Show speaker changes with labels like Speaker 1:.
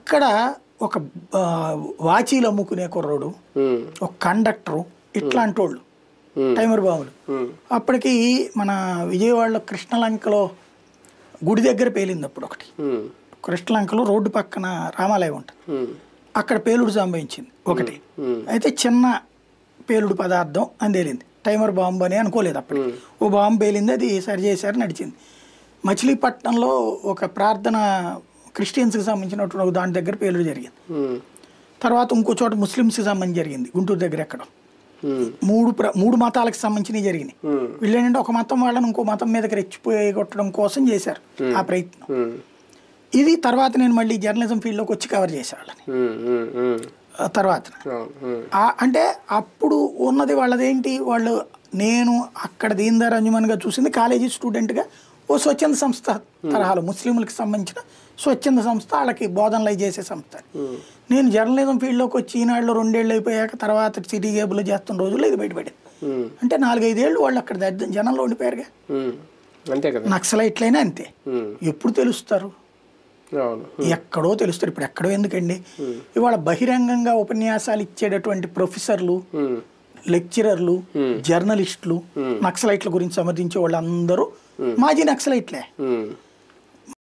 Speaker 1: అక్కడ ఒక వాచీలు అమ్ముకునే కుర్రోడు, ఒక కండక్టరు, ఇట్లాంటి వాళ్ళు టైమర్ బాంబులు. అప్పటికి మన విజయవాడలో కృష్ణలంకలో గుడి దగ్గర పేలింది అప్పుడు ఒకటి. కృష్ణలంకలో రోడ్డు పక్కన రామాలయం ఉంటుంది, అక్కడ పేలుడు సంభవించింది ఒకటి. అయితే చిన్న పేలుడు పదార్థం అని తేలింది, టైమర్ బాంబు అని అనుకోలేదు అప్పటికి. ఓ బాంబు పేలింది, అది సరి చేశారు, నడిచింది. మచిలీపట్నంలో ఒక ప్రార్థన క్రిస్టియన్స్కి సంబంధించినటువంటి ఒక దాని దగ్గర పేలుడు జరిగింది. తర్వాత ఇంకో చోట ముస్లిమ్స్కి సంబంధించి జరిగింది, గుంటూరు దగ్గర ఎక్కడో. మూడు మతాలకు సంబంధించినవి జరిగినాయి. వీళ్ళేంటంటే ఒక మతం వాళ్ళని ఇంకో మతం మీదకి రెచ్చిపోయి కొట్టడం కోసం చేశారు ఆ ప్రయత్నం. ఇది తర్వాత నేను మళ్ళీ జర్నలిజం ఫీల్డ్లోకి వచ్చి కవర్ చేసేవాళ్ళని. తర్వాత అంటే అప్పుడు ఉన్నది వాళ్ళదేంటి, వాళ్ళు నేను అక్కడ దీన్దార్ అంజుమన్గా చూసింది కాలేజీ స్టూడెంట్గా ఓ స్వచ్ఛంద సంస్థ తరహాలో ముస్లింలకు సంబంధించిన స్వచ్ఛంద సంస్థ, వాళ్ళకి బోధనలు చేసే సంస్థ. నేను జర్నలిజం ఫీల్డ్లోకి వచ్చి ఈనాడులో 2 ఏళ్ళు అయిపోయాక తర్వాత సిటీ కేబుల్లో చేస్తున్న రోజుల్లో ఇది బయటపడింది. అంటే 4-5 ఏళ్ళు వాళ్ళు అక్కడ జనంలో ఉండిపోయారుగా. నక్సలైట్లైనా అంతే, ఎప్పుడు తెలుస్తారు, ఎక్కడో తెలుస్తారు. ఇప్పుడు ఎక్కడో ఎందుకండి, ఇవాళ బహిరంగంగా ఉపన్యాసాలు ఇచ్చేటటువంటి ప్రొఫెసర్లు, లెక్చరర్లు, జర్నలిస్టులు నక్సలైట్ల గురించి సమర్థించే వాళ్ళు అందరూ మాజీ నక్సలైట్లే.